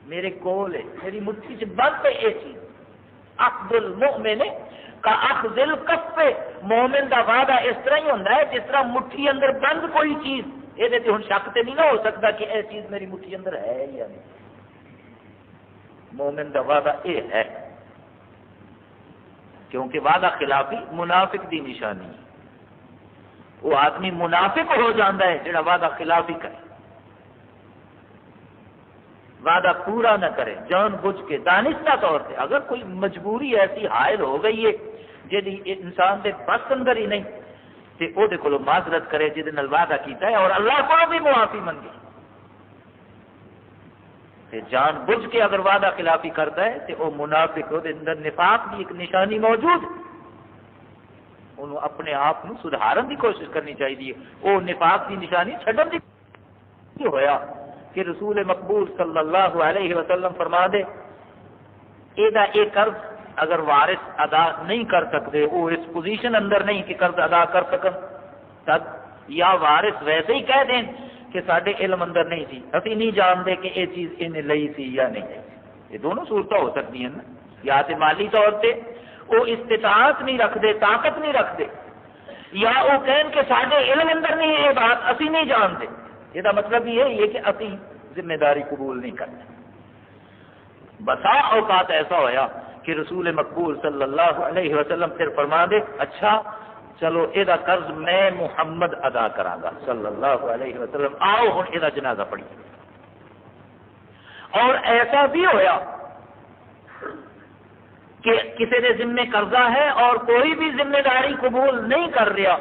میرے کول ہے، میری مٹھی چ بند ہے یہ چیز. اخذ المؤمن کا اخذ الکف، مومن دا وعدہ اس طرح ہی ہوتا ہے جس طرح مٹھی اندر بند کوئی چیز. یہ ہوں شک تے نہیں نہ ہو سکتا کہ یہ چیز میری مٹھی اندر ہے یا نہیں. مومن دا وعدہ یہ ہے، کیونکہ وعدہ خلافی منافق دی نشانی ہے. وہ آدمی منافق ہو جاتا ہے جڑا وعدہ خلافی کرے، وعدہ پورا نہ کرے جان بوجھ کے دانستہ طور پہ. اگر کوئی مجبوری ایسی حائل ہو گئی ہے جی انسان دے بس اندر ہی نہیں تو وہ معذرت کرے جہد نال وعدہ کیتا ہے، اور اللہ کو بھی معافی منگے. جان بوجھ کے اگر وعدہ خلافی کرتا ہے تو وہ منافق، وہ اندر نفاق کی ایک نشانی موجود، انہوں اپنے آپ کو سدھارن کی کوشش کرنی چاہیے. وہ نفاق کی نشانی چھڈن کی ہویا کہ رسول مقبول صلی اللہ علیہ وسلم فرما دے یہ قرض اگر وارث ادا نہیں کر سکتے، وہ اس پوزیشن اندر نہیں کہ قرض ادا کر سکن، تب یا وارث ویسے ہی کہہ دیں کہ سارے علم اندر نہیں سی، اسی نہیں جانتے کہ یہ چیز انہیں لئی سی یا نہیں. یہ دونوں صورتیں ہو سکتی ہیں نا. یا تو مالی طور پہ وہ استطاعت نہیں رکھتے، طاقت نہیں رکھتے، یا وہ کہیں کہ سارے علم اندر نہیں یہ بات اسی نہیں جانتے. یہ مطلب یہ ہے کہ اسی ذمہ داری قبول نہیں کرتے. بسا اوقات ایسا ہویا کہ رسول مقبول صلی اللہ علیہ وسلم پھر فرما دے اچھا چلو یہ قرض میں محمد ادا کرا گا صلی اللہ علیہ وسلم، آؤ ہوں یہ جنازہ پڑھیے. اور ایسا بھی ہویا کہ کسی نے ذمہ قرضہ ہے اور کوئی بھی ذمہ داری قبول نہیں کر رہا،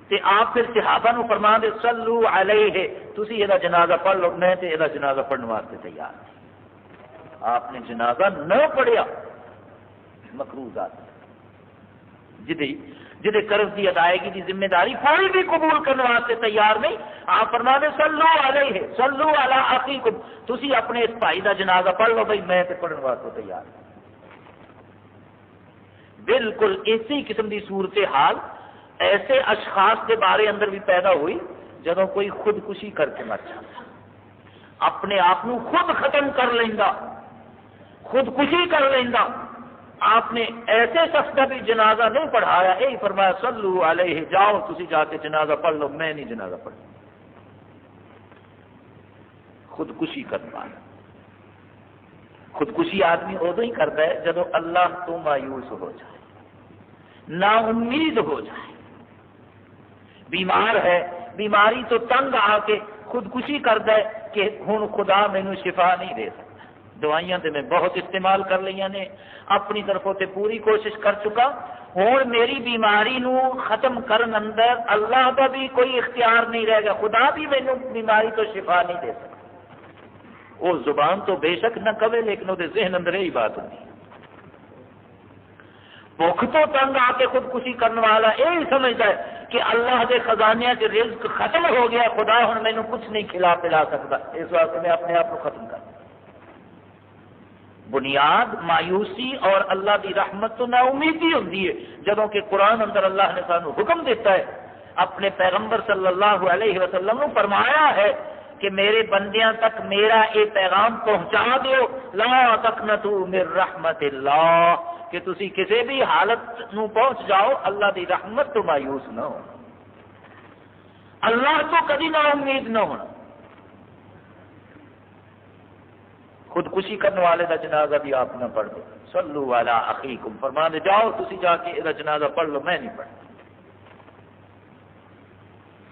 تو آپ پھر صحابہ نو فرما دے صلو علیہ، تسی یہ جنازہ پڑھ لو، میں تو یہ جنازہ پڑھنے واسطے تیار نہیں. آپ نے جنازہ نہ پڑھیا مکروہ ذات جدے قرض کی ادائیگی کی ذمہ داری کوئی بھی قبول کرنے واسطے تیار نہیں. آپ فرما دے صلو علیہ صلو علی اخیکم، تسی اپنے اس بھائی کا جنازہ پڑھ لو، بھائی میں تو پڑھنے واسطے تیار نہیں. بالکل اسی قسم کی صورتحال ایسے اشخاص کے بارے اندر بھی پیدا ہوئی جدوں کوئی خودکشی کر کے مر جاتا، اپنے آپ کو خود ختم کر لینا، خودکشی کر لینا. آپ نے ایسے شخص کا بھی جنازہ نہیں پڑھایا، یہی فرمایا صلو علیہ، جاؤ تسی جا کے جنازہ پڑھ لو، میں نہیں جنازہ پڑھ. خودکشی کرنا، خودکشی آدمی ادو ہی کرتا ہے جب اللہ تو مایوس ہو جائے، نا امید ہو جائے. بیمار ہے، بیماری تو تنگ آ کے خودکشی کرتا ہے کہ ہوں خدا مینوں شفا نہیں دے سکتا. دوائیاں تے میں بہت استعمال کر لیا نے، اپنی طرفوں تے پوری کوشش کر چکا، ہوں میری بیماری نو ختم کرن اندر اللہ کا بھی کوئی اختیار نہیں رہے گا، خدا بھی مینوں بیماری تو شفا نہیں دے سکتا. وہ زبان تو بے شک نہ کہے لیکن وہ ذہن اندر یہی بات ہوتی ہے. بھوک تو تنگ آ کے خودکشی کرنے والا یہی سمجھتا ہے کہ اللہ کے خزانے سے رزق ختم ہو گیا، خدا ہوں مینوں کچھ نہیں کھلا پلا سکتا، اس واسطے میں اپنے آپ کو ختم کر. بنیاد مایوسی اور اللہ کی رحمت تو نا امیدی ہوتی ہے. جبوں کہ قرآن اندر اللہ نے سانو حکم دیتا ہے، اپنے پیغمبر صلی اللہ علیہ وسلم نے فرمایا ہے کہ میرے بندیاں تک میرا یہ پیغام پہنچا دیو، لا تقنطوا من رحمت اللہ، کہ تسی کسی بھی حالت نو پہنچ جاؤ اللہ دی رحمت تو مایوس نہ ہو، اللہ تو کبھی نا امید نہ ہونا. خودکشی کرنے والے کا جنازہ بھی آپ نہ پڑھ دو. صلو علی اخیکم، فرما دے جاؤ تسی جا کے یہ جنازہ پڑھ لو، میں نہیں پڑھتا.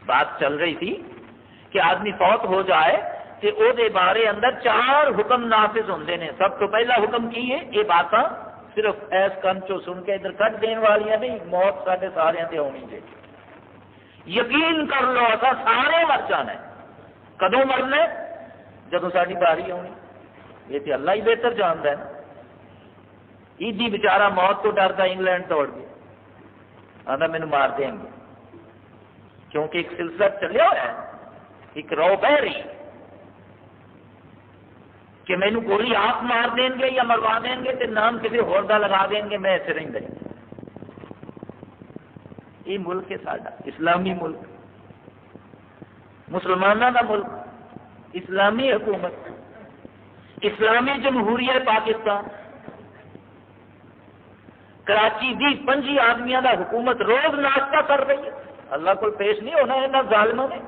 بات چل رہی تھی کہ آدمی فوت ہو جائے تو او دے بارے اندر 4 حکم نافذ ہوندے نے. سب تو پہلا حکم کی ہے، یہ باتاں صرف ایس کن چو سن کے ادھر کٹ دین والیاں نہیں، موت سارے سارے تے ہونی چاہیے. یقین کر لو اصا سارے مر جانا ہے. کدوں مرنا ہے؟ جدوں ساری باری آنی. یہ تو اللہ ہی بہتر جانتا ہے. ایدی بیچارہ موت تو ڈرتا انگلینڈ توڑ گیا، آدھا مینوں مار دیں گے، کیونکہ ایک سلسلہ چلیا ہوا ہے، ایک رو بہ رہی کہ مینو گولی آپ مار دیں گے یا مروا دیں گے تو نام کسی ہور دا لگا دیں گے، میں ایسے نہیں دیں. یہ ملک ہے ساڈا، اسلامی ملک، مسلمانوں کا ملک، اسلامی حکومت. اسلامی جمہوریت پاکستان کراچی دی 5 آدمیاں دا حکومت روز ناشتہ کر رہی ہے. اللہ کو پیش نہیں ہونا انہاں ظالموں نے،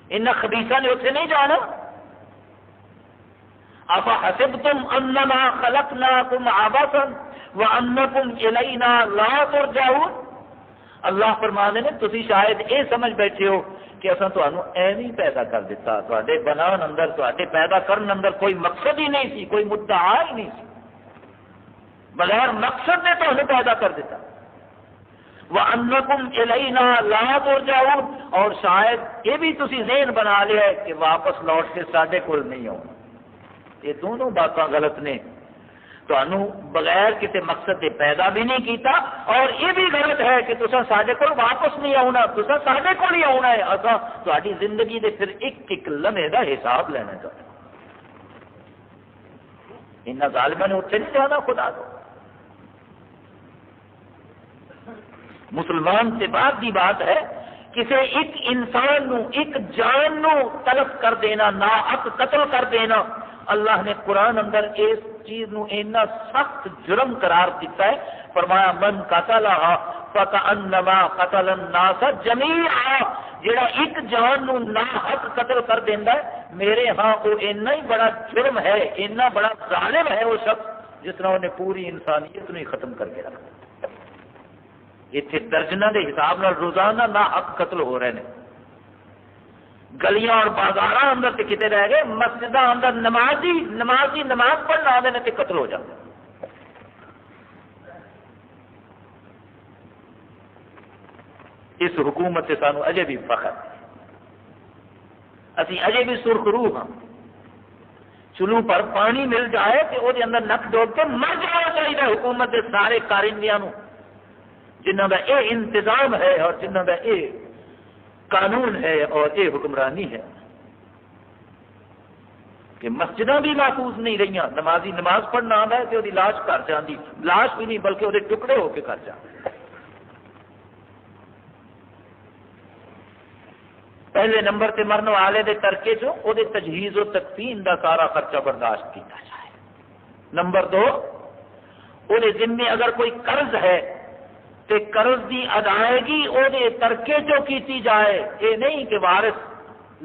انہاں خبیثاں نے اتنے نہیں جانا. افحسبتم انما خلقناکم عبثا وانکم الینا لا ترجعون. اللہ فرمانے نے تسی شاید اے سمجھ بیٹھے ہو کہ اساں تانوں ایویں پیدا کر دیتا، تواڈے بنان اندر تواڈے پیدا کرن اندر کوئی مقصد ہی نہیں سی، کوئی مدعا ہی نہیں سی، بغیر مقصد نے تانوں پیدا کر دیتا. وَأَنَّكُمْ إِلَيْنَا لَا تُرْجَعُونَ. اور شاید یہ بھی تسی ذہن بنا لیا ہے کہ واپس لوٹ کے ساڈے کول نہیں آؤنا. یہ دونوں باتاں غلط نے. تانوں بغیر کسی مقصد کے پیدا بھی نہیں کیتا، اور یہ بھی غلط ہے کہ تساں ساڈے کول واپس نہیں آنا، تساں ساڈے کول ہی آنا ہے. اساں تہاڈی زندگی دے پھر ایک لمحے دا حساب لینا چاہتے. انہاں ظالماں نے اتنے نہیں جانا. خدا کو مسلمان سے بعد کی بات ہے کسی ایک انسان نو، ایک جان نو تلف کر دینا، ناحق قتل کر دینا. اللہ نے قرآن اندر اس چیز نو اینا سخت جرم قرار دیتا ہے. فرمایا من قتلھا فکأنما قتل الناس جمیعا. جڑا ایک جان نو ناحق قتل کر دیندا ہے میرے ہاں وہ اینا ہی بڑا جرم ہے، اینا بڑا ظالم ہے وہ شخص جس طرح انہیں پوری انسانیت نو ہی ختم کر کے رکھا. اتنے درجنہ کے حساب نال روزانہ ناحق قتل ہو رہے ہیں. گلیاں اور بازار اندر تے کتے رہ گئے، مسجد اندر نمازی نماز پڑھنا آتے ہیں تے قتل ہو جاتے. اس حکومت سے سانو اجے بھی فخر، اسی اجے بھی سرخ روح ہاں. چلو پر پانی مل جائے تو وہ اندر نک ڈوب کے مر جانا چاہیے حکومت کے سارے کارندیاں نو جنہوں کا یہ انتظام ہے اور جنہوں کا یہ قانون ہے اور یہ حکمرانی ہے. کہ مسجداں بھی محفوظ نہیں رہی، نمازی نماز پڑھنا آتا ہے تو وہ لاش گھر جاتی، لاش بھی نہیں بلکہ وہ ٹکڑے ہو کے گھر جاتے. پہلے نمبر تے مرن والے دے ترکے چو وہ تجہیز و تکفین دا سارا خرچہ برداشت کیتا جائے. نمبر 2 وہ ذمے اگر کوئی قرض ہے تے قرض دی ادائیگی وہ ترکے چو کیتی جائے. یہ نہیں کہ وارث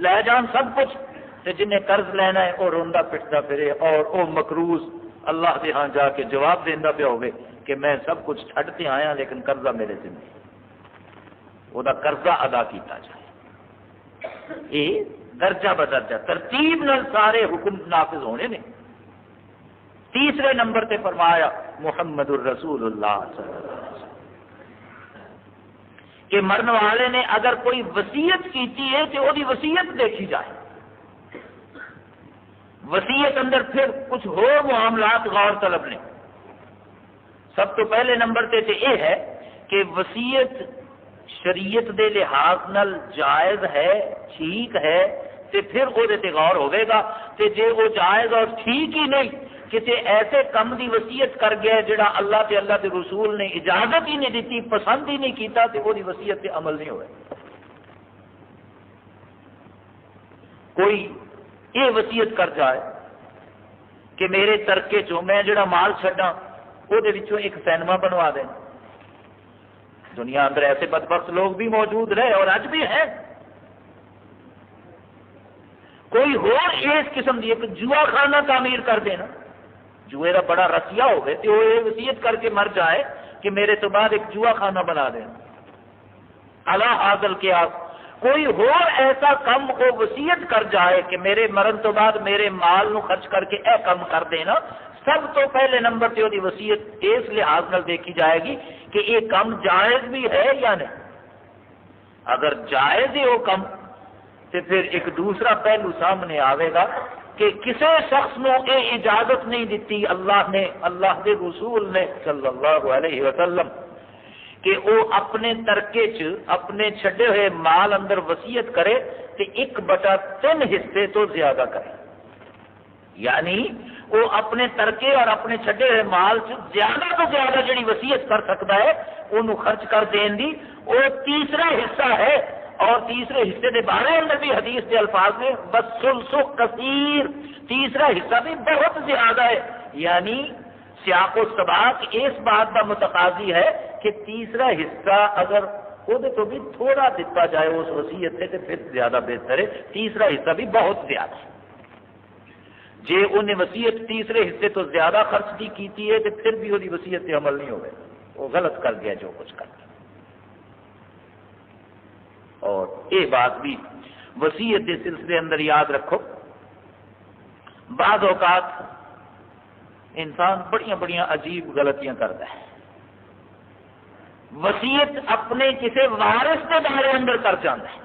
لے جان سب کچھ تے جنہیں قرض لینا ہے وہ روندا پٹدا پھرے اور وہ مقروض اللہ دے ہاں جا کے جواب دیندا پیا ہوئے کہ میں سب کچھ چھڈتے آیا لیکن قرضہ میرے ذمے، وہ قرضہ ادا کیتا جائے. یہ درجہ بدرجہ ترتیب نال سارے حکم نافذ ہونے نے. تیسرے نمبر تے فرمایا محمد الرسول اللہ صلی اللہ علیہ وسلم کہ مرن والے نے اگر کوئی وصیت کیتی ہے تو وہ وصیت دیکھی جائے. وصیت اندر پھر کچھ ہو معاملات غور طلب نے. سب تو پہلے نمبر تے یہ ہے کہ وصیت شریعت دے لحاظ نال جائز ہے، ٹھیک ہے، تے پھر وہ غور ہوئے گا. تے جے وہ جائز اور ٹھیک ہی نہیں، کسی ایسے کم دی وصیت کر گیا جڑا اللہ تے اللہ کے رسول نے اجازت ہی نہیں دیتی، پسند ہی نہیں کیتا، تے وہ وصیت تے عمل نہیں ہوئے. کوئی یہ وصیت کر جائے کہ میرے ترکے چو میں جڑا مال چھڈاں وہ ایک سینما بنوا دیں. دنیا اندر ایسے بدبخت لوگ بھی موجود رہے اور اج بھی ہیں. کوئی اس قسم کی ایک جوا خانہ تعمیر کر دینا، جوئے کا بڑا رسیا ہوگا تو وہ یہ وصیت کر کے مر جائے کہ میرے تو بعد ایک جوا خانہ بنا دینا. اعلیٰ حاصل کیا کوئی ایسا کم وہ وصیت کر جائے کہ میرے مرن تو بعد میرے مال نو خرچ کر کے اے کم کر دینا. سب تو پہلے نمبر تے وہ وصیت اس لحاظ نال دیکھی جائے گی کہ یہ کم جائز بھی ہے یا نہیں. اگر جائز ہے وہ کم تو پھر ایک دوسرا پہلو سامنے آئے گا کہ کسی شخص نو یہ اجازت نہیں دیتی اللہ نے، اللہ کے رسول نے صلی اللہ علیہ وسلم کہ وہ اپنے ترکے چ اپنے چھڈے ہوئے مال اندر وصیت کرے تو 1/3 حصے تو زیادہ کرے. یعنی وہ اپنے ترکے اور اپنے چھڈے ہوئے مال چ زیادہ تو زیادہ جڑی وصیت کر سکتا ہے انہوں خرچ کر دین دی وہ تیسرا حصہ ہے اور تیسرے حصے کے بارے اندر بھی حدیث کے الفاظ میں والثلث کثیر، تیسرا حصہ بھی بہت زیادہ ہے، یعنی سیاق و سباق اس بات کا متقاضی ہے کہ تیسرا حصہ اگر وہ تو بھی تھوڑا دیتا جائے اس وصیت سے تو پھر زیادہ بہتر ہے، تیسرا حصہ بھی بہت زیادہ ہے۔ جے انہیں وصیت تیسرے حصے تو زیادہ خرچ کی کیتی ہے تو پھر بھی وہی وصیت سے عمل نہیں ہوئے، وہ غلط کر گیا جو کچھ کر گیا۔ اور یہ بات بھی وصیت کے سلسلے اندر یاد رکھو، بعض اوقات انسان بڑی عجیب غلطیاں کرتا ہے، وصیت اپنے کسی وارث کے بارے اندر کر جاتا ہے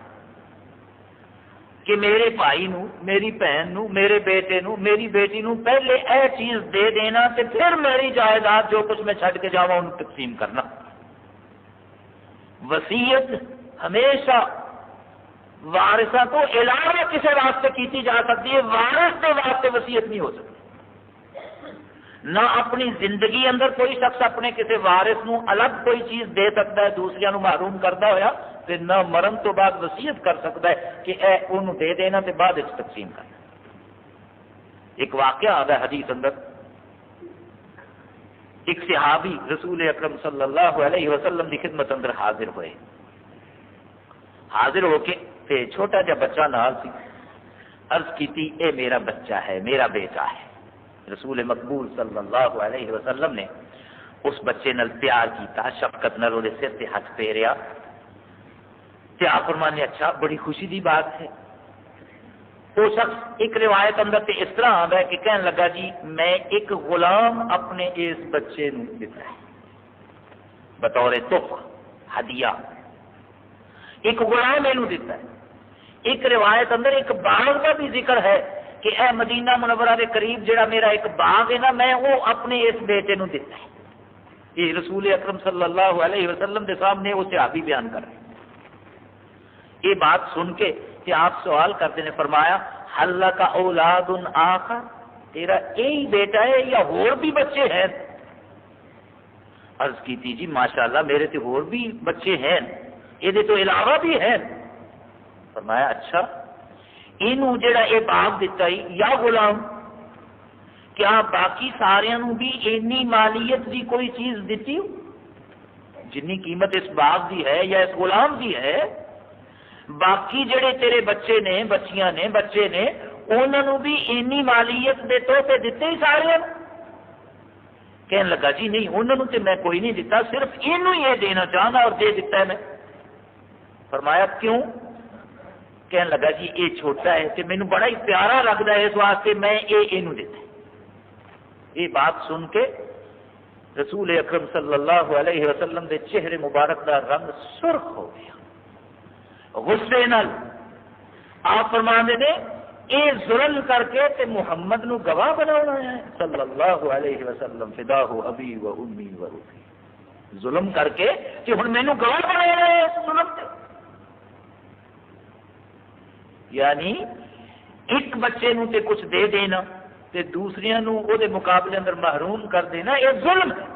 کہ میرے بھائی نو، میری بہن نو، میرے بیٹے نو، میری بیٹی نو پہلے اے چیز دے دینا تے پھر میری جائیداد جو کچھ میں چھڈ کے جاواں انہوں تقسیم کرنا۔ وصیت ہمیشہ وارثاں تو علاوہ کسی واسطے کیتی جا سکتی ہے، وارث کے واسطے وصیت نہیں ہو سکتی۔ نہ اپنی زندگی اندر کوئی شخص اپنے کسی وارث نو الگ کوئی چیز دے سکتا ہے دوسریاں نو محروم کرتا ہوا، تے نہ مرن تو بعد وصیت کر سکتا ہے کہ اے انہوں دے دینا تے بعد اس تقسیم کرنا۔ ایک واقعہ آتا ہے حدیث اندر، ایک صحابی رسول اکرم صلی اللہ علیہ وسلم کی خدمت اندر حاضر ہوئے، حاضر ہو کے تے چھوٹا جا بچہ نال سی، عرض کی اے میرا بچہ ہے، میرا بیٹا ہے۔ رسول مقبول صلی اللہ علیہ وسلم نے اس بچے نال پیار کیتا، شفقت نال وہ سر تے ہاتھ پھیریا تے آپ فرمانے اچھا بڑی خوشی دی بات ہے۔ وہ شخص ایک روایت اندر تے اس طرح آتا ہے کہ کہنے لگا جی میں ایک غلام اپنے اس بچے نو دیتا ہے بطور تحفہ ہدیہ، ایک غلام اینو دیتا ہے۔ ایک روایت اندر ایک باغ کا بھی ذکر ہے کہ اے مدینہ منورہ کے قریب جڑا میرا ایک باغ ہے نا میں وہ اپنے اس بیٹے نو دیتا ہے۔ یہ رسول اکرم صلی اللہ علیہ وسلم کے سامنے وہ صحابی بیان کر رہے ہیں۔ یہ بات سن کے کہ آپ سوال کرتے نے فرمایا حل لک اولاد آخر، تیرا یہی بیٹا ہے یا اور بھی بچے ہیں؟ عرض کی جی ماشاءاللہ میرے تے اور بھی بچے ہیں، یہ تو علاوہ بھی ہیں۔ فرمایا اچھا اینو جڑا یہ باغ دیتا ہی یا غلام کیا باقی سارے بھی اینی مالیت دی کوئی چیز دیتی ہو جنی قیمت اس باغ دی ہے یا اس غلام دی ہے؟ باقی جڑے تیرے بچے نے، بچیاں نے، بچے نے، انہوں بھی اینی مالیت دے تحفے دیتے ہی سارے؟ کہنے لگا جی نہیں انہوں تے میں کوئی نہیں دیتا، صرف اینو یہ دینا چاہنا اور دے دیتا ہے میں۔ فرمایا کیوں؟ کہنے لگا جی یہ چھوٹا ہے کہ مینوں بڑا ہی پیارا لگتا ہے اس واسطے میں اینو دیتا۔ یہ بات سن کے رسول اکرم صلی اللہ علیہ وسلم دے چہرے مبارک دا رنگ سرخ ہو گیا، غصے نال آپ فرماندے نے اے ظلم کر کے تے محمد نو گواہ بنانا ہے صلی اللہ علیہ وسلم فداہ ابی و امی و روحی، ظلم کر کے کہ ہن مینوں گواہ بنانا ہے اس ظلم تے۔ یعنی ایک بچے نو تے کچھ دے دینا تے دوسریاں نو او دے مقابلے اندر محروم کر دینا یہ ظلم ہے۔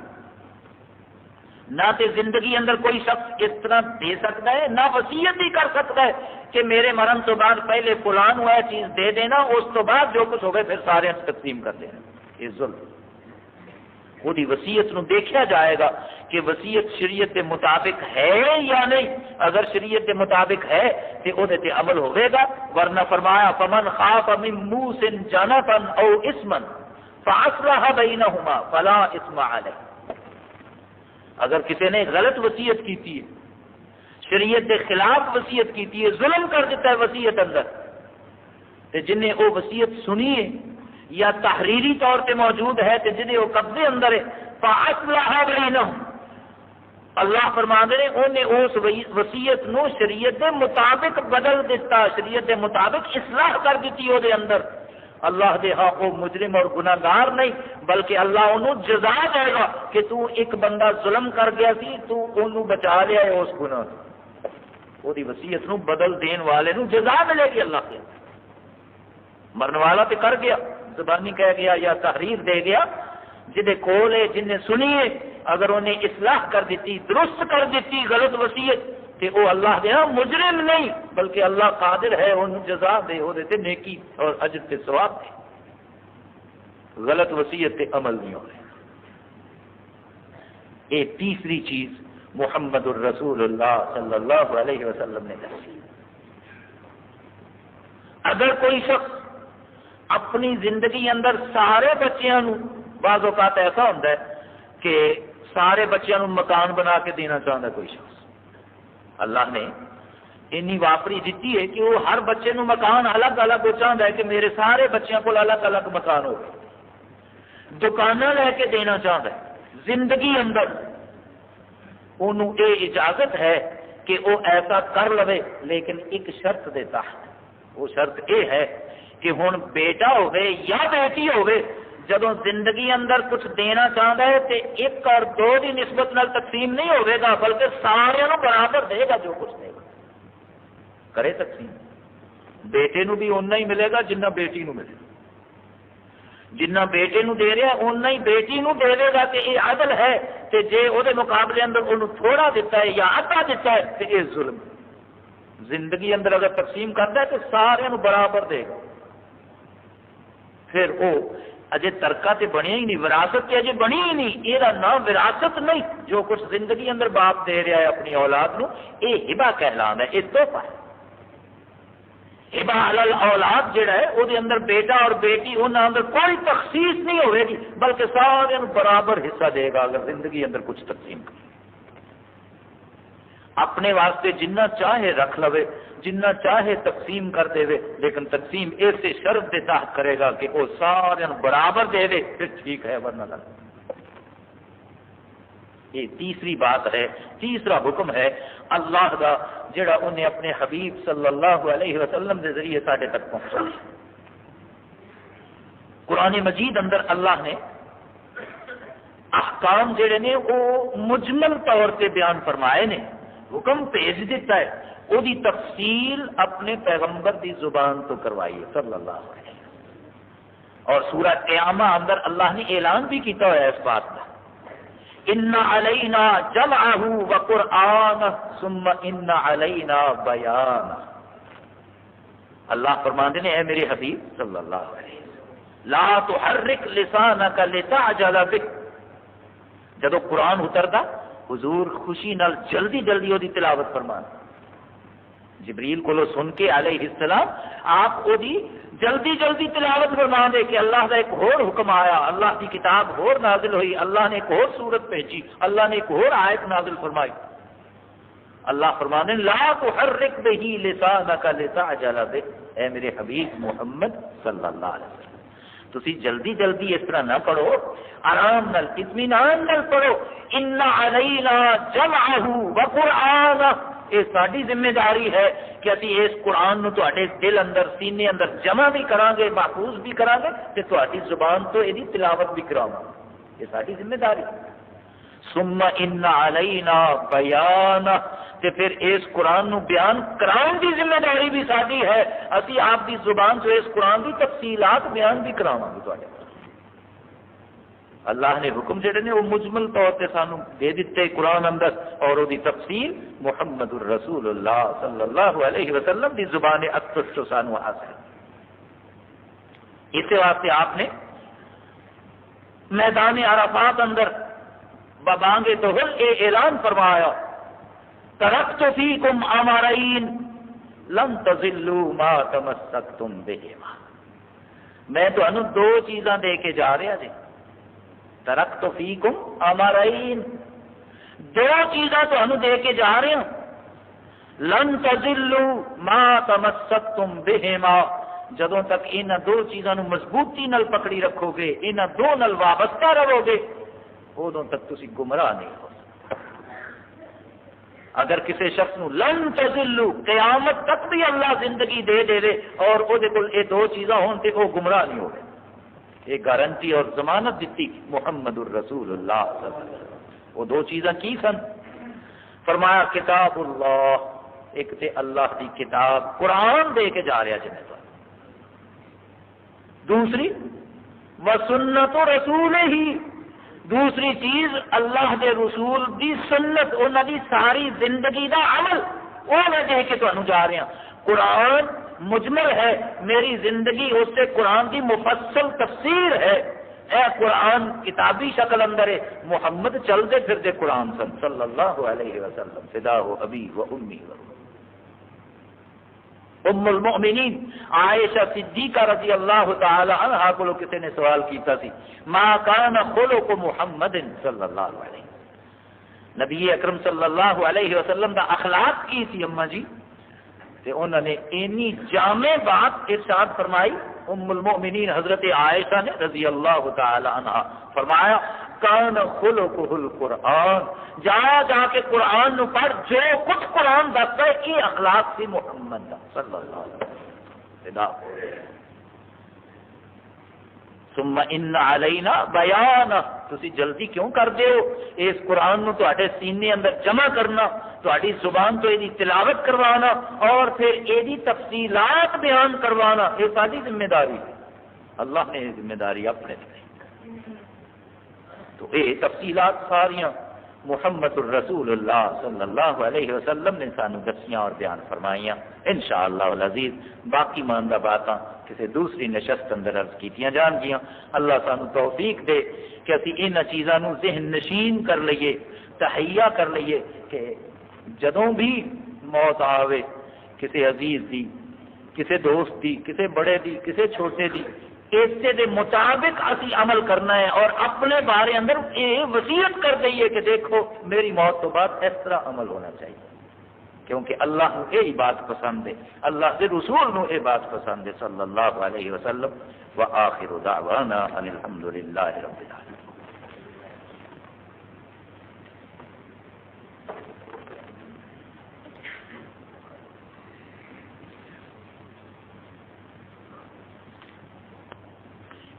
نہ تے زندگی اندر کوئی شخص اس طرح دے سکتا ہے، نہ وصیت ہی کر سکتا ہے کہ میرے مرن تو بعد پہلے فلان ہوا چیز دے دینا، اس تو بعد جو کچھ ہوگا پھر سارے تقسیم کر دینا، یہ ظلم۔ وہی وصیت نو دیکھا جائے گا کہ وصیت شریعت کے مطابق ہے یا نہیں، اگر شریعت کے مطابق ہے تو وہ عمل ہوئے گا، ورنہ فرمایا فمن خاف من موس جنفا او اثما فاصلح بینہما فلا اثم علیہ۔ اگر کسی نے غلط وصیت کی ہے، شریعت کے خلاف وصیت کی ہے، ظلم کر دیتا ہے وصیت اندر، تو جنہیں وہ وصیت سنی ہے یا تحریری طور پہ موجود ہے تو جنہیں وہ قبضے اندر ہے فاصلح بینہم، اللہ فرماندے نے انہیں اس وصیت نو شریعت کے مطابق بدل دیتا، شریعت کے مطابق اصلاح کر دیتی وہ اندر۔ اللہ دے ہاں وہ مجرم اور گناہگار نہیں، بلکہ اللہ انہوں جزا دے گا کہ تو ایک بندہ ظلم کر گیا سی، تو انہوں بچا لیا ہے اس گناہ، وہ وصیت نو بدل دین والے نو جزا ملے گی اللہ کے۔ مرن والا تو کر گیا، زبانی کہہ گیا یا تحریر دے گیا، جہے کول ہے جن نے سنی ہے اگر انہیں اصلاح کر دیتی، درست کر دیتی غلط وصیت، کہ وہ اللہ دے مجرم نہیں بلکہ اللہ قادر ہے انہوں جزا دے وہ تے نیکی اور اجر تے ثواب دے. غلط وصیت تے عمل نہیں ہو رہے. یہ تیسری چیز محمد الرسول اللہ صلی اللہ علیہ وسلم نے دسی. اگر کوئی شخص اپنی زندگی اندر سارے بچیاں نو، بعض اوقات ایسا ہوتا ہے کہ سارے بچیاں نو مکان بنا کے دینا چاہتا ہے کوئی شخص، اللہ نے اینی واپری دیتی ہے کہ وہ ہر بچے نو مکان الگ الگ وہ چاہتا ہے کہ میرے سارے بچیاں کو الگ الگ مکان ہو. دکانیں لے کے دینا چاہتا ہے. زندگی اندر انہوں یہ اجازت ہے کہ وہ ایسا کر لے، لیکن ایک شرط دیتا ہے. وہ شرط یہ ہے کہ ہوں بیٹا ہوئے یا بیٹی ہوئے جدوں زندگی اندر کچھ دینا چاہتا ہے تو ایک اور دو کی نسبت نال تقسیم نہیں ہوئے گا بلکہ سارے برابر دے گا. جو کچھ دے گا کرے تقسیم. بیٹے نو بھی اُنہ ہی ملے گا جنہ بیٹی نو ملے گا. جنہ بیٹے نو دے رہا اُنہ ہی بیٹی نو دے دے گا کہ یہ عدل ہے. کہ جے وہ مقابلے اندر انہوں تھوڑا دیتا ہے یا آدھا دیتا ہے تو یہ ظلم. زندگی اندر اگر تقسیم کرتا ہے تو سارے برابر دے گا. پھر وہ اجے ترکہ تے بنیا ہی نہیں، وراثت تے اجے بنی ہی نہیں. یہ نام وراثت نہیں. جو کچھ زندگی اندر باپ دے رہا ہے اپنی اولاد نو یہ ہبہ کہلانا ہے، یہ تحفہ ہے. ہبہ علی اولاد جڑا ہے وہ اندر بیٹا اور بیٹی انہوں اندر کوئی تخصیص نہیں ہوئے گی بلکہ سارے برابر حصہ دے گا. اگر زندگی اندر کچھ تقسیم کرے اپنے واسطے جنہ چاہے رکھ لوے، جنہ چاہے تقسیم کر دے، لیکن تقسیم ایسے شرط کے تحت کرے گا کہ وہ سارے برابر دے دے پھر ٹھیک ہے ورنہ لگ. یہ تیسری بات ہے، تیسرا حکم ہے اللہ کا جڑا انہیں اپنے حبیب صلی اللہ علیہ وسلم کے ذریعے ساڈے تک پہنچا. قرآن مجید اندر اللہ نے احکام جڑے نے وہ مجمل طور پہ بیان فرمائے نے. حکم بھیج دیتا ہے، وہ دی تفصیل اپنے پیغمبر دی زبان تو کروائی ہے صلی اللہ علیہ وسلم. اور سورہ قیامہ اندر اللہ نے اعلان بھی کیتا ہوا ہے اس بات کا، ان علینا جمعہ وقرآنہ ثم ان علینا بیانہ. اللہ فرماتے ہیں اے میرے حبیب صلی اللہ علیہ وسلم لا تحرک لسانک لتعجل بک. جدو قرآن اتردا حضور خوشی نال جلدی جلدی وہ تلاوت فرمان. جبریل کو سن کے علیہ السلام آپ وہ جلدی جلدی تلاوت فرما دے کہ اللہ کا ایک اور حکم آیا، اللہ کی کتاب اور نازل ہوئی، اللہ نے ایک اور سورت بھیجی، اللہ نے ایک اور آیت نازل فرمائی. اللہ فرمانے لا تحرک بہ لسانک لتعجل بہ. اے میرے حبیب محمد صلی اللہ علیہ وسلم تسی جلدی جلدی اس طرح نہ پڑھو، آرام نال اطمینان نال پڑھو. ان علینا جمعہ وقرآنہ. یہ ساری ذمہ داری ہے کہ اسی اس قرآن نو تواڈے دل اندر سینے اندر جمع بھی کران گے، محفوظ بھی کران گے تے تواڈی زبان تو یہ تلاوت بھی کراواں گے. یہ ساری ذمہ داری. ثم ان علینا بیانہ. تے پھر اس قرآن نو بیان کراؤن کی ذمہ داری بھی ساری ہے. اسی آپ کی زبان سے اس قرآن کی تفصیلات بیان بھی کراواں گے تواڈے. اللہ نے حکم جڑے نے وہ مجمل طور پہ سانو دے دیتے قرآن اندر، اور وہ تفصیل محمد الرسول اللہ صلی اللہ علیہ وسلم کی زبان اقدس تو سانو حاصل. اس واسطے آپ نے میدان عرفات اندر ببانگ دہل یہ اعلان فرمایا ترکت فیکم امرین لن تضلوا ما تمسکتم بہما. میں تمہیں دو چیزاں دے کے جا رہا جی. ترکت فیکم امرین، دو چیزاں تمہیں دے کے جا رہے ہیں. لن تضلوا ما تمسکتم بہما. جدوں تک ان دو چیزاں مضبوطی نال پکڑی رکھو گے، ان دو نال وابستہ رہو گے، ادوں تک تسی گمراہ نہیں ہو. اگر کسی شخص نو لن تضلوا قیامت تک بھی اللہ زندگی دے دے اور وہ یہ دو چیزاں ہون تے وہ گمراہ نہیں ہو گئے. یہ گارنٹی اور ضمانت دیتی محمد الرسول اللہ صلی اللہ علیہ وسلم. وہ دو چیزاں کی سن؟ فرمایا کتاب اللہ، ایک تے اللہ دی کتاب قرآن دے کے جا رہا جنہیں تو. دوسری وسنت رسول ہی، دوسری چیز اللہ دے رسول دی سنت، انہاں دی ساری زندگی دا عمل، وہ میں کہہ کے تانوں جا رہا قرآن مجمل ہے، میری زندگی اس سے قرآن کی مفصل تفسیر ہے۔ اے قرآن کتابی شکل اندر ہے، محمد چلتے پھرتے قرآن صلی اللہ علیہ وسلم، فداہ ابی و امی و ام المؤمنین عائشہ صدیقہ رضی اللہ تعالی عنہا کو کسی نے سوال کیتا سی، ما کان خلق محمد صلی اللہ علیہ وسلم، نبی اکرم صلی اللہ علیہ وسلم دا اخلاق کی سی اما جی؟ تے انہوں نے اینی جامع بات ارشاد فرمائی، ام المؤمنین حضرت عائشہ نے رضی اللہ تعالی عنہا فرمایا کان خلقہ القرآن، جا کے قرآن نو پڑھ، جو کچھ قرآن دستا ہے یہ اخلاق سی محمد دا صلی اللہ علیہ وسلم۔ ثم ان علینا بیان، تسی جلدی کیوں کرتے ہو اس قرآن نو تواڈے سینے اندر جمع کرنا، تواڈی زبان تو یہ تلاوت کروانا اور پھر یہ تفصیلات بیان کروانا، یہ ساری ذمہ داری ہے، اللہ نے یہ ذمہ داری اپنے دی۔ تو یہ تفصیلات ساریاں محمد الرسول اللہ صلی اللہ علیہ وسلم نے سانو دسیاں اور بیان فرمائیاں۔ انشاءاللہ العزیز باقی ماندہ باتاں کسی دوسری نشست اندر عرض کیتیاں جان گیاں۔ اللہ سانو توفیق دے کہ اسی ان چیزاں نو ذہن نشین کر لئیے، تہیا کر لئیے کہ جدوں بھی موت آوے کسی عزیز دی، کسی دوست دی، کسی بڑے دی، کسی چھوٹے دی، اسے دے مطابق اسی عمل کرنا ہے اور اپنے بارے اندر یہ وصیت کر دئیے کہ دیکھو میری موت تو بعد اس طرح عمل ہونا چاہیے، کیونکہ اللہ نو یہی بات پسند ہے، اللہ کے رسول نو یہ بات پسند ہے صلی اللہ علیہ وسلم۔ وآخر دعوانا ان الحمدللہ رب العالمین۔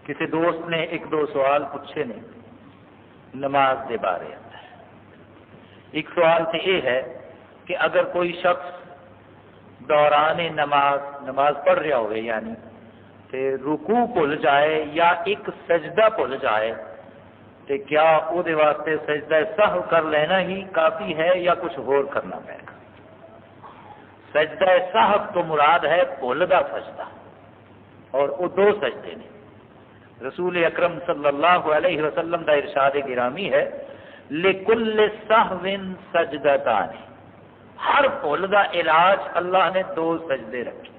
کسی دوست نے ایک دو سوال پوچھے نے نماز کے بارے اندر۔ ایک سوال تو یہ ہے کہ اگر کوئی شخص دوران نماز پڑھ رہا ہوئے یعنی تے رکوع بھول جائے یا ایک سجدہ بھول جائے تو کیا وہ واسطے سجدہ سہو کر لینا ہی کافی ہے یا کچھ اور کرنا پڑے گا؟ سجدہ سہو تو مراد ہے بھول دا سجدہ، اور وہ دو سجدے نے۔ رسول اکرم صلی اللہ علیہ وسلم دا ارشاد گرامی ہے لِكُلِّ سَهْوٍ سَجْدَتَانِ، ہر بھول دا علاج اللہ نے دو سجدے رکھے۔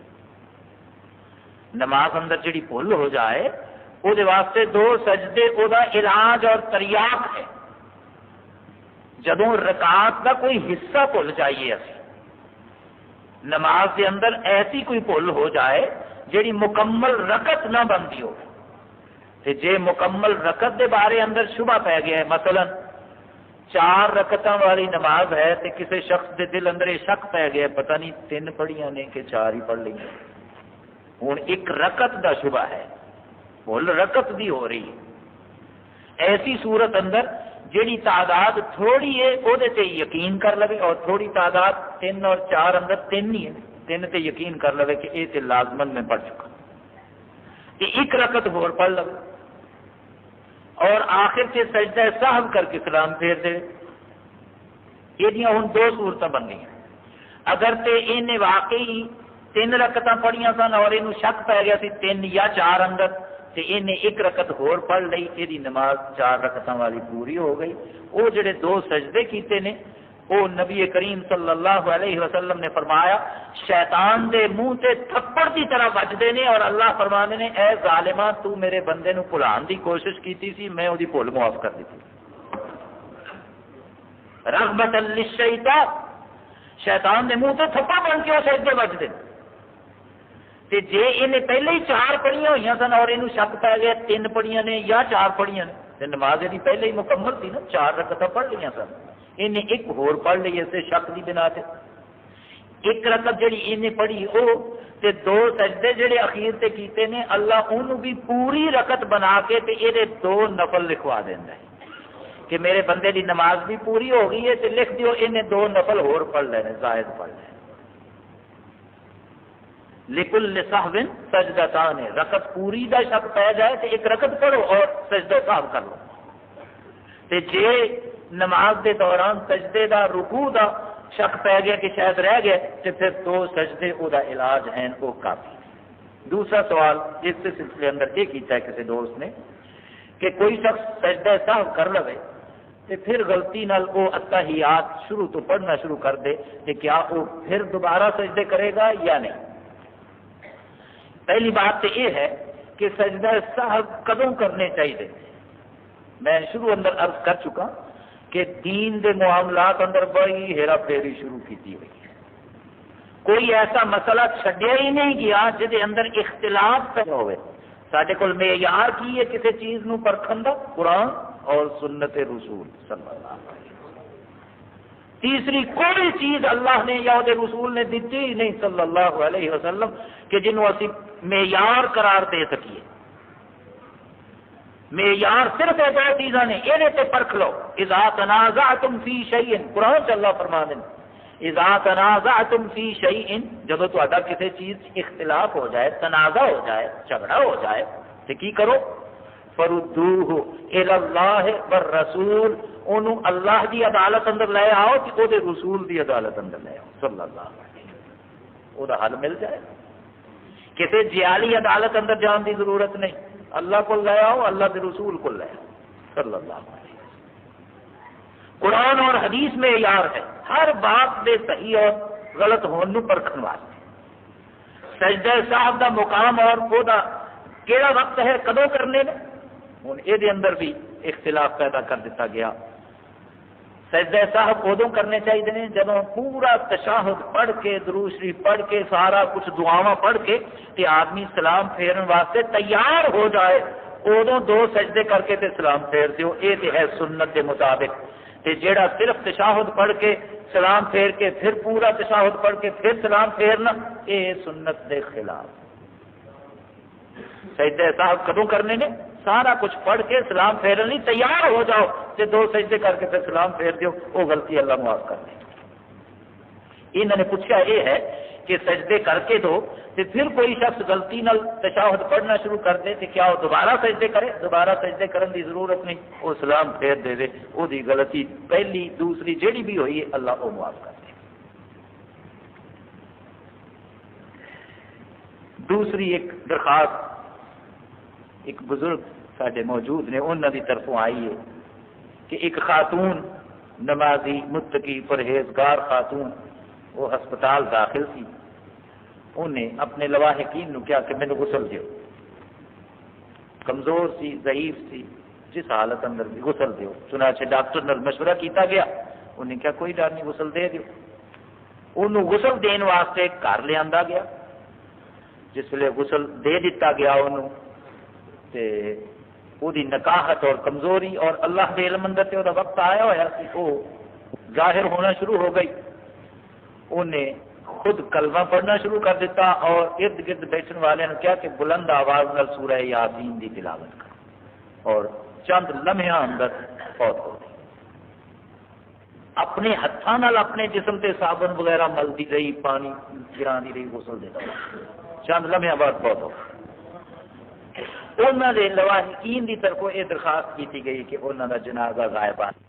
نماز اندر جڑی بھول ہو جائے وہ واسطے دو سجدے وہ دا علاج اور تریاق ہے۔ جدوں رکعت دا کوئی حصہ بھول جائیے اسی نماز کے اندر، ایسی کوئی بھول ہو جائے جڑی مکمل رکعت نہ بنتی ہو، جے مکمل رکعت دے بارے اندر شبہ پی گیا ہے، مثلا 4 رکعتاں والی نماز ہے تے کسی شخص دے دل اندر یہ شک پی گیا پتہ نہیں 3 پڑھیاں نے کہ 4 ہی پڑھ لیں، ہوں ایک رکعت دا شبہ ہے، بھول رکعت دی ہو رہی ہے۔ ایسی صورت اندر جیڑی تعداد تھوڑی ہے وہ یقین کر لے، اور تھوڑی تعداد 3 اور 4 اندر 3 ہی ہے، 3 تے یقین کر لے کہ یہ تے لازمن میں پڑھ چکا، یہ ایک رکعت ہور پڑھ لو اور آخر سے سجدہ سہو کر کے سلام پھیر دے۔ یہ ہوں دو صورتیں بن گئی۔ اگر تے انہیں واقعی 3 رکعتاں پڑھیاں سن اور یہ شک پی گیا سی 3 یا 4 اندر، تے انہیں ایک رکعت ہور پڑھ لئی، یہ نماز 4 رکعتاں والی پوری ہو گئی۔ وہ جڑے 2 سجدے کیتے نے وہ نبی کریم صلی اللہ علیہ وسلم نے فرمایا شیطان دے منہ تے تھپڑ کی طرح بجتے ہیں، اور اللہ فرمانے نے اے ظالماں تو میرے بندے نو بھلان دی کوشش کیتی سی، میں وہی بھول معاف کر دیتی۔ رغبت للشیطان، شیطان دے منہ تے تھپڑ بن کے وہ سجدے بجتے تے جے انہیں پہلے ہی 4 پڑھیاں ہوئی سن اور یہ شک پی گیا 3 پڑھیاں نے یا 4 پڑھیاں نے، تے نماز یہ پہلے ہی مکمل تھی نا، 4 رکعتاں پڑھ لیاں سن، انہیں ایک ہور پڑھ لی اسے شک کی بنا تے ایک رکعت جڑی انہیں پڑھی وہ تے 2 سجدے جڑے اخیر تے کیتے نے اللہ انہوں بھی پوری رکعت بنا کے تے یہ 2 نفل لکھوا دینا ہے کہ میرے بندے دی نماز بھی پوری ہو گئی ہے تے لکھ دیو انہیں 2 نفل ہور پڑھ لینے، زائد پڑھ لینے۔ لِكُلِّ سَهْوٍ سَجْدَتَانِ، رکعت پوری دا شک پہ جائے تو ایک رکعت پڑھو اور سجدہ سہو کر لو۔ تے جے نماز دے دوران سجدے دا رکوع دا شک پی گیا کہ شاید رہ گیا تو پھر 2 سجدے او دا علاج ہیں وہ کافی. دوسرا سوال اس سلسلے اندر یہ کیتا ہے کسی دوست نے کہ کوئی شخص سجدہ سہو کر لے تو پھر غلطی نال وہ اتحیات شروع تو پڑھنا شروع کر دے کہ کیا وہ پھر دوبارہ سجدے کرے گا یا نہیں. پہلی بات تو یہ ہے کہ سجدہ سہو کدوں کرنے چاہیے. میں شروع اندر عرض کر چکا کہ دین دے معاملات اندر بڑی ہیرا پھیری شروع کی ہوئی ہے. کوئی ایسا مسئلہ چھڈیا ہی نہیں گیا جہدے اندر اختلاف پیدا ہوئے. سارے کول معیار کی ہے کسی چیز نو پرکھن دا قرآن اور سنت رسول صلی اللہ علیہ وسلم. تیسری کوئی چیز اللہ نے یا دے رسول نے دیتی ہی نہیں صلی اللہ علیہ وسلم کہ جنہوں اسی معیار قرار دے سکیے. معیار صرف یہ 2 چیزاں نے یہ تے پرکھ لو. اذا تنازعتم فی شیء قرآن چ اللہ فرما دیں اذا تنازعتم فی شیء جب تہاڈا کسی چیز اختلاف ہو جائے تنازع ہو جائے جھگڑا ہو جائے تو کی کرو فردوہ الی اللہ والرسول انہوں اللہ دی عدالت اندر لے آؤ کہ وہ رسول دی عدالت اندر لے آؤ صلی اللہ علیہ وسلم. وہ حل مل جائے. کسی جیالی عدالت اندر جان دی ضرورت نہیں. اللہ کو لے آؤ اللہ کے رسول کو لے آؤ صلی اللہ علیہ وسلم. قرآن اور حدیث میں معیار ہے ہر بات دے صحیح اور غلط ہونے پرکھن واسطے. سجدہ صاحب دا مقام اور وہ دا کیڑا وقت ہے کدوں کرنے نے ہوں یہ اندر بھی اختلاف پیدا کر دیتا گیا. سجدہ صاحب ادوں کرنے چاہیے جب پورا تشہد پڑھ کے درود شریف پڑھ کے سارا کچھ دعاواں پڑھ کے تے آدمی سلام پھیرن واسطے تیار ہو جائے ادوں 2 سجدے کر کے تے سلام پھیر دیو. یہ تے ہے سنت کے مطابق. تے جیڑا صرف تشہد پڑھ کے سلام پھیر کے پھر پورا تشہد پڑھ کے پھر سلام پھیرنا یہ سنت دے خلاف. سجدہ صاحب کدوں کرنے نے سارا کچھ پڑھ کے سلام پھیرن لی تیار ہو جاؤ تے 2 سجدے کر کے پھر سلام پھیر دیو وہ غلطی اللہ معاف کر دے. انہوں نے پوچھا یہ ہے کہ سجدے کر کے دو تے پھر کوئی شخص غلطی نال تشہد پڑھنا شروع کر دے تے کیا وہ دوبارہ سجدے کرے؟ دوبارہ سجدے کرن دی ضرورت نہیں. وہ سلام پھیر دے دے وہ دی غلطی پہلی دوسری جیڑی بھی ہوئی ہے اللہ وہ معاف کر دے. دوسری ایک درخواست ایک بزرگ سارے موجود نے انہوں کی طرفوں آئی ہے کہ ایک خاتون نمازی متقی پرہیزگار خاتون وہ ہسپتال داخل تھی. انہیں اپنے لواحقین نے کہا کہ مینو غسل دیو. کمزور سی ضعیف سی جس حالت اندر بھی غسل دیو. چنانچہ ڈاکٹر نے مشورہ کیتا گیا. انہیں کہا کوئی ڈر نہیں غسل دے دیو. انہوں غسل دین واسطے گھر لے آندا گیا. جس ویلے غسل دے دیتا گیا انہوں تے وہ دی نکاحت اور کمزوری اور اللہ دے علم اندر تے وہ وقت آیا ہوا سی وہ ظاہر ہونا شروع ہو گئی. انہیں خود کلمہ پڑھنا شروع کر دیتا اور ارد گرد بیٹھنے والے نے کہا کہ بلند آواز نال سورہ یاسین دی تلاوت کر اور چند لمحہ اندر فوت ہو گئی. اپنے ہاتھوں نال اپنے جسم تے صابن وغیرہ ملتی رہی پانی گراندی رہی غسل دیتا چند لمحہ بعد فوت ہو گئی. انہوں نے لواحقین کی طرف یہ درخواست کی گئی کہ انہوں کا جنازہ غائبانہ